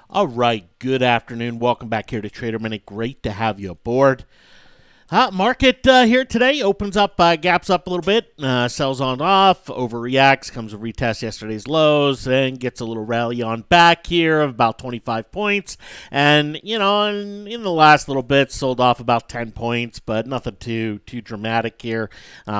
All right, good afternoon. Welcome back here to Trader Minute. Great to have you aboard. Market here today opens up, gaps up a little bit, sells on off, overreacts, comes to retest yesterday's lows, and gets a little rally on back here of about 25 points. And, in the last little bit, sold off about 10 points, but nothing too dramatic here.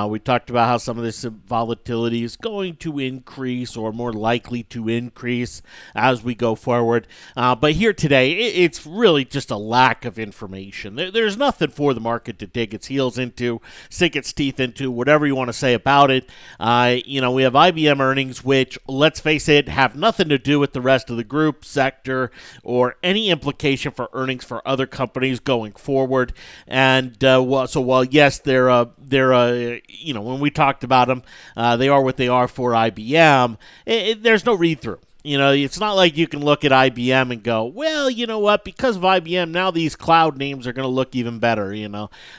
We talked about how some of this volatility is going to increase or more likely to increase as we go forward. But here today, it's really just a lack of information. There's nothing for the market to dig its heels into, sink its teeth into, whatever you want to say about it. We have IBM earnings, which, let's face it, have nothing to do with the rest of the group, sector, or any implication for earnings for other companies going forward. And while yes, when we talked about them, they are what they are for IBM. There's no read-through. It's not like you can look at IBM and go, well, you know what, because of IBM, now these cloud names are going to look even better,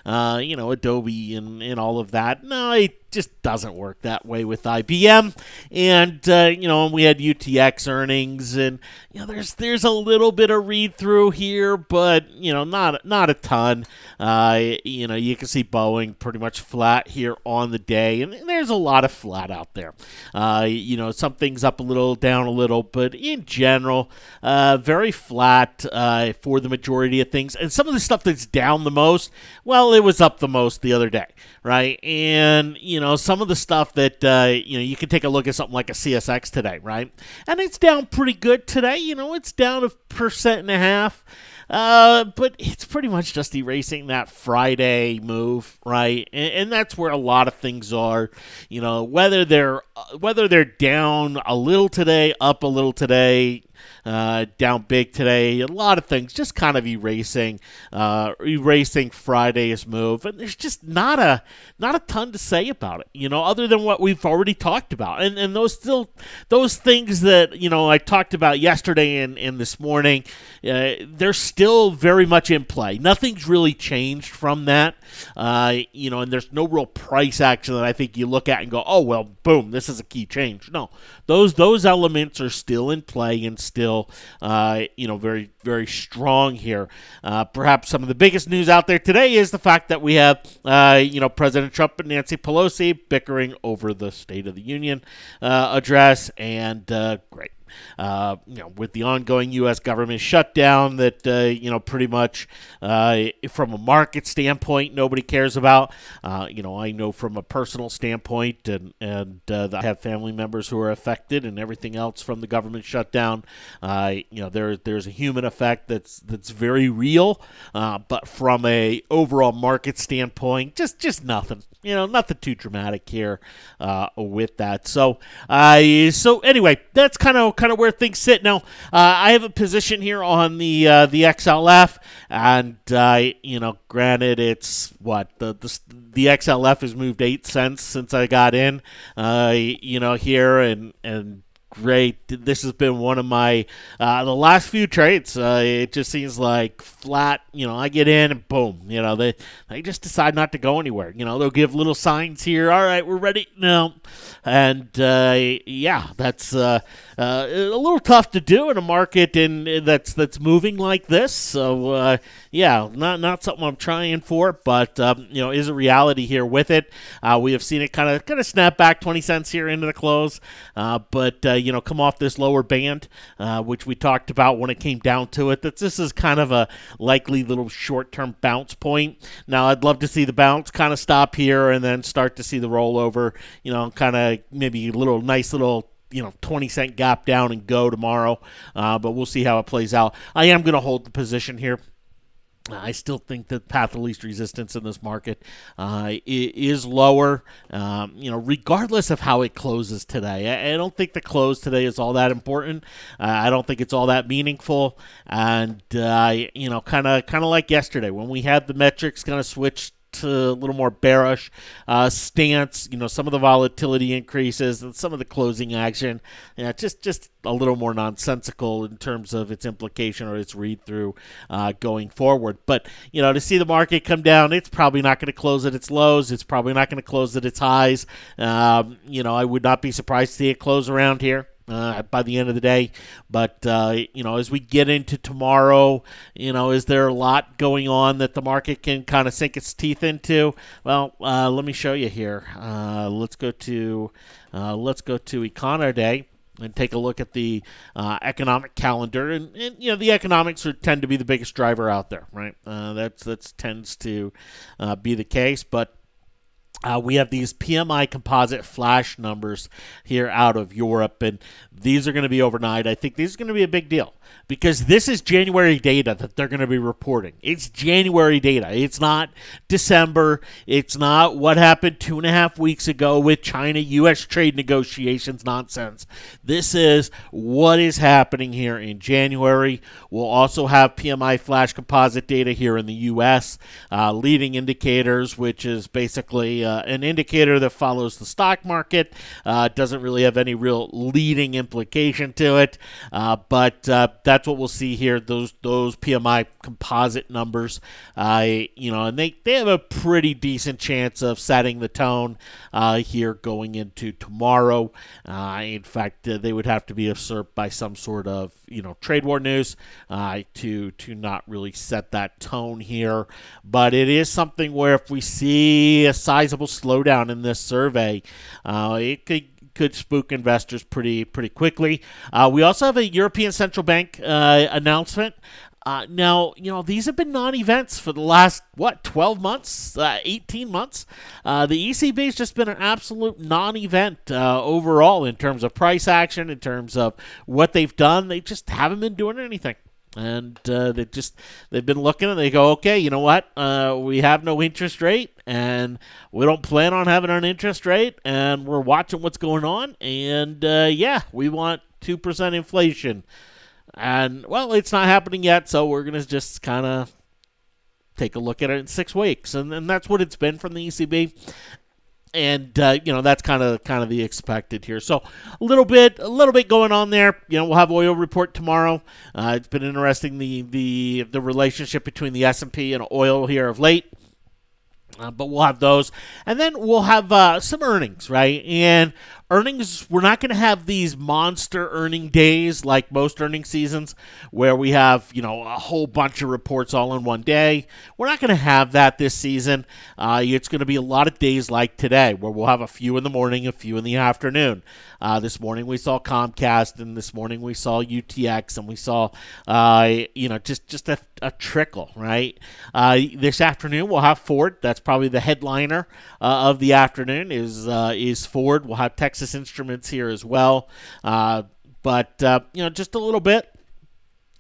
Adobe and all of that. No, it just doesn't work that way with IBM. And, we had UTX earnings, and, there's a little bit of read-through here, but, not a ton. You can see Boeing pretty much flat here on the day, and there's a lot of flat out there. Some things up a little, down a little, but in general, very flat for the majority of things. And some of the stuff that's down the most, well, it was up the most the other day, right? And, some of the stuff that, you can take a look at something like a CSX today, right? And it's down pretty good today. It's down 1.5%. But it's pretty much just erasing that Friday move, right? And that's where a lot of things are. Whether they're down a little today, up a little today, down big today, a lot of things just kind of erasing Friday's move, and there's just not a ton to say about it, other than what we've already talked about, and those things that I talked about yesterday and this morning, they're still very much in play. Nothing's really changed from that, and there's no real price action that I think you look at and go, oh well, boom, this is a key change. No, those elements are still in play and still, very, very strong here. Perhaps some of the biggest news out there today is the fact that we have, President Trump and Nancy Pelosi bickering over the State of the Union address, and great. With the ongoing U.S. government shutdown that, pretty much from a market standpoint, nobody cares about. I know from a personal standpoint, and I have family members who are affected and everything else from the government shutdown. There's a human effect that's very real, but from a overall market standpoint, just nothing. Nothing too dramatic here with that. So anyway, that's kind of where things sit now. I have a position here on the XLF, and granted, it's what the XLF has moved 8 cents since I got in, here, and great. This has been one of my the last few trades. It just seems like flat. I get in and boom. They just decide not to go anywhere. They'll give little signs here. All right, we're ready. No, and that's a little tough to do in a market that's moving like this. So not something I'm trying for, but is a reality here with it. We have seen it kind of snap back 20 cents here into the close, but come off this lower band, which we talked about when it came down to it, that this is kind of a likely little short-term bounce point. Now, I'd love to see the bounce kind of stop here and then start to see the rollover, kind of maybe a nice little 20-cent gap down and go tomorrow, but we'll see how it plays out. I am going to hold the position here. I still think that path of least resistance in this market is lower, regardless of how it closes today. I don't think the close today is all that important. I don't think it's all that meaningful. And, kind of like yesterday when we had the metrics kind of switch to a little more bearish stance, some of the volatility increases and some of the closing action, just a little more nonsensical in terms of its implication or its read-through going forward. But, to see the market come down, it's probably not going to close at its lows. It's probably not going to close at its highs. I would not be surprised to see it close around here. by the end of the day. But, as we get into tomorrow, is there a lot going on that the market can kind of sink its teeth into? Well, let me show you here. Let's go to Econoday and take a look at the economic calendar, and the economics tend to be the biggest driver out there, right? That tends to be the case, but we have these PMI composite flash numbers here out of Europe, and these are going to be overnight. I think these are going to be a big deal because this is January data that they're going to be reporting. It's January data. It's not December. It's not what happened 2.5 weeks ago with China-U.S. trade negotiations nonsense. This is what is happening here in January. We'll also have PMI flash composite data here in the U.S., leading indicators, which is basically an indicator that follows the stock market. Doesn't really have any real leading implication to it, but that's what we'll see here. Those PMI composite numbers, and they have a pretty decent chance of setting the tone here going into tomorrow. In fact, they would have to be usurped by some sort of trade war news to not really set that tone here. But it is something where if we see a sizable slowdown in this survey, it could spook investors pretty quickly. We also have a European Central Bank announcement. Now, these have been non-events for the last, 12 months, 18 months. The ECB has just been an absolute non-event overall in terms of price action, in terms of what they've done. They just haven't been doing anything. And they've been looking and they go, okay, you know what? We have no interest rate and we don't plan on having an interest rate and we're watching what's going on. And we want 2% inflation. And, well, it's not happening yet, so we're going to just kind of take a look at it in 6 weeks. And that's what it's been from the ECB. And that's kind of the expected here. So a little bit going on there. We'll have oil report tomorrow. It's been interesting the relationship between the S&P and oil here of late. But we'll have those, and then we'll have some earnings, right? And earnings, we're not going to have these monster earning days like most earning seasons where we have, a whole bunch of reports all in one day. We're not going to have that this season. It's going to be a lot of days like today where we'll have a few in the morning, a few in the afternoon. This morning we saw Comcast, and this morning we saw UTX, and we saw, just a trickle, right? This afternoon we'll have Ford. That's probably the headliner of the afternoon is Ford. We'll have Texas Instruments here as well. But just a little bit.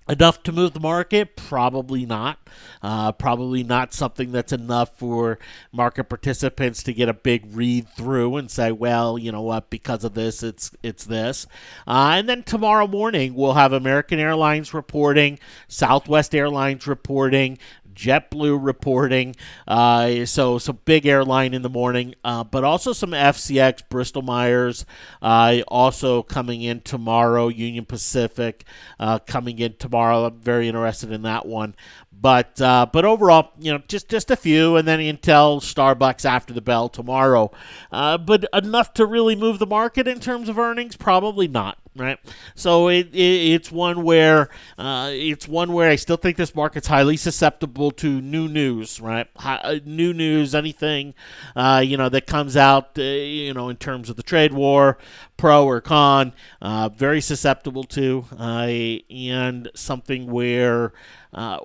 Enough to move the market? Probably not. Probably not something that's enough for market participants to get a big read through and say, well, you know what, because of this, it's this. And then tomorrow morning, we'll have American Airlines reporting, Southwest Airlines reporting, JetBlue reporting, so some big airline in the morning, but also some FCX, Bristol Myers, also coming in tomorrow, Union Pacific coming in tomorrow. I'm very interested in that one. But overall, just a few, and then Intel, Starbucks after the bell tomorrow. But enough to really move the market in terms of earnings? Probably not. Right, so it's one where I still think this market's highly susceptible to new news, right? New news, anything that comes out, in terms of the trade war, pro or con, very susceptible to, and something where a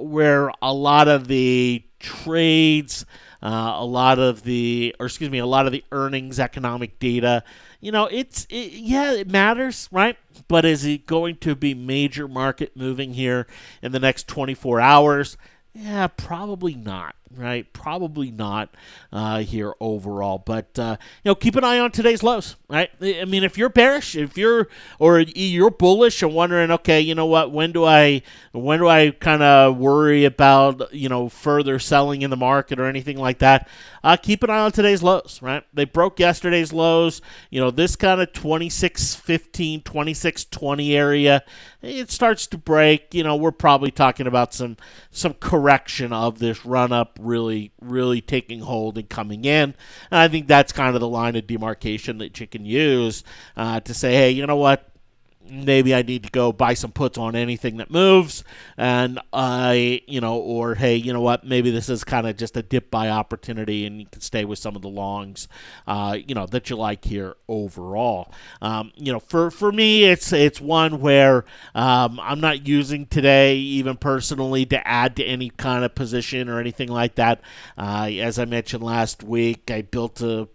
lot of the trades, a lot of the earnings, economic data. It matters, right? But is it going to be major market moving here in the next 24 hours? Yeah, probably not, right? Probably not here overall. But, keep an eye on today's lows, right? I mean, if you're bearish, you're bullish and wondering, okay, you know what, when do I kind of worry about, further selling in the market or anything like that, keep an eye on today's lows, right? They broke yesterday's lows. This kind of 26.15, 26.20 area, it starts to break. We're probably talking about some correction of this run-up really taking hold and coming in. And I think that's kind of the line of demarcation that you can use to say, hey, you know what? maybe I need to go buy some puts on anything that moves, and or hey, you know what, maybe this is kind of just a dip buy opportunity, and you can stay with some of the longs, that you like here overall. For me, it's one where I'm not using today, even personally, to add to any kind of position or anything like that. As I mentioned last week, I built a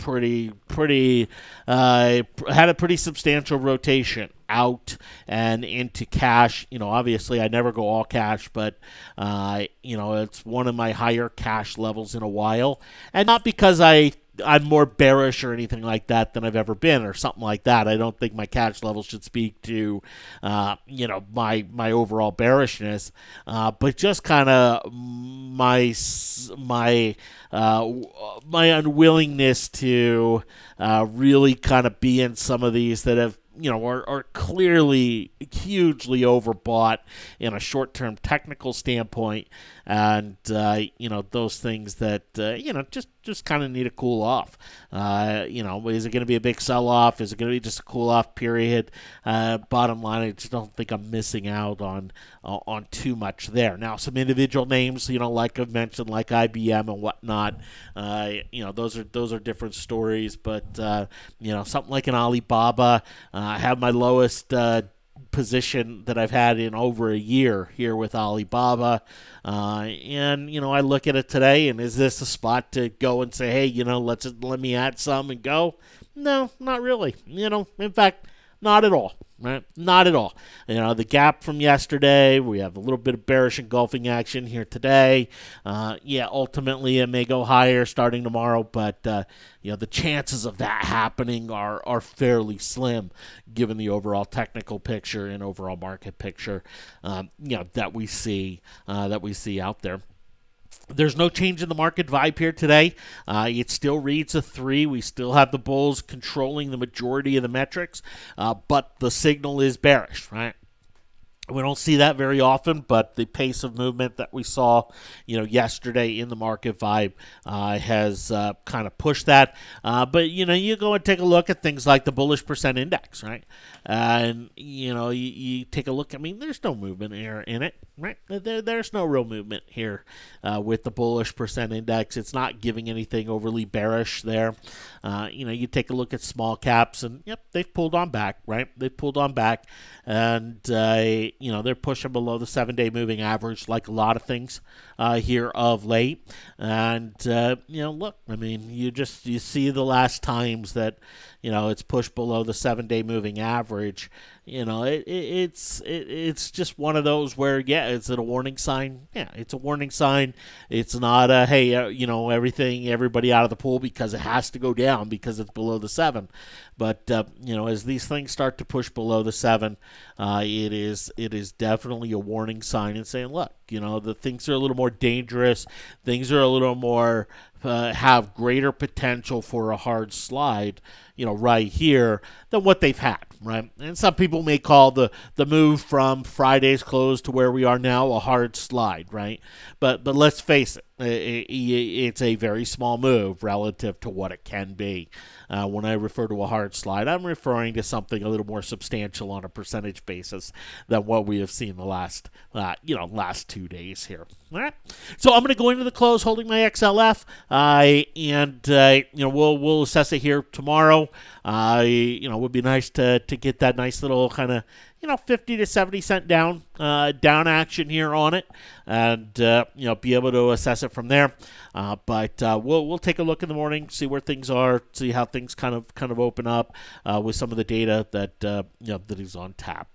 had a pretty substantial rotation out and into cash. Obviously I never go all cash, but it's one of my higher cash levels in a while, and not because I'm more bearish or anything like that than I've ever been or something like that. I don't think my cash level should speak to my overall bearishness, but just kind of my unwillingness to really kind of be in some of these that have are clearly hugely overbought in a short-term technical standpoint, and those things that just kind of need to cool off. Is it going to be a big sell-off? Is it going to be just a cool-off period? Bottom line, I just don't think I'm missing out on too much there. Now, some individual names, like I've mentioned, like IBM and whatnot, those are different stories. But something like an Alibaba. I have my lowest position that I've had in over a year here with Alibaba, and I look at it today, and is this a spot to go and say, hey, let me add some and go? No, not really. In fact, not at all. Right? Not at all. The gap from yesterday, we have a little bit of bearish engulfing action here today. Ultimately it may go higher starting tomorrow, but the chances of that happening are fairly slim given the overall technical picture and overall market picture that we see out there. There's no change in the market vibe here today. It still reads a 3. We still have the bulls controlling the majority of the metrics, but the signal is bearish, right? We don't see that very often, but the pace of movement that we saw, yesterday in the market vibe has kind of pushed that. But you go and take a look at things like the bullish percent index, right? And you take a look. I mean, there's no movement here in it, right? There's no real movement here with the bullish percent index. It's not giving anything overly bearish there. You take a look at small caps, and yep, they've pulled on back, right? They've pulled on back, and they're pushing below the 7-day moving average, like a lot of things here of late. And look, I mean, you see the last times that it's pushed below the 7-day moving average. It's just one of those where, is it a warning sign? Yeah, it's a warning sign. It's not a, hey, everybody out of the pool because it has to go down because it's below the 7. But, as these things start to push below the 7, it is definitely a warning sign and saying, look, the things are a little more dangerous. Things are a little more, have greater potential for a hard slide, right here than what they've had, right? And some people may call the move from Friday's close to where we are now a hard slide, right? But let's face it, it's a very small move relative to what it can be. When I refer to a hard slide, I'm referring to something a little more substantial on a percentage basis than what we have seen the last 2 days here. All right, so I'm going to go into the close holding my XLF, and we'll assess it here tomorrow. It would be nice to get that nice little kind of 50 to 70 cent down action here on it, and be able to assess it from there. But we'll take a look in the morning, see where things are, see how things kind of open up with some of the data that is on tap.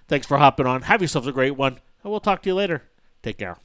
Thanks for hopping on. Have yourselves a great one, and we'll talk to you later. Take care.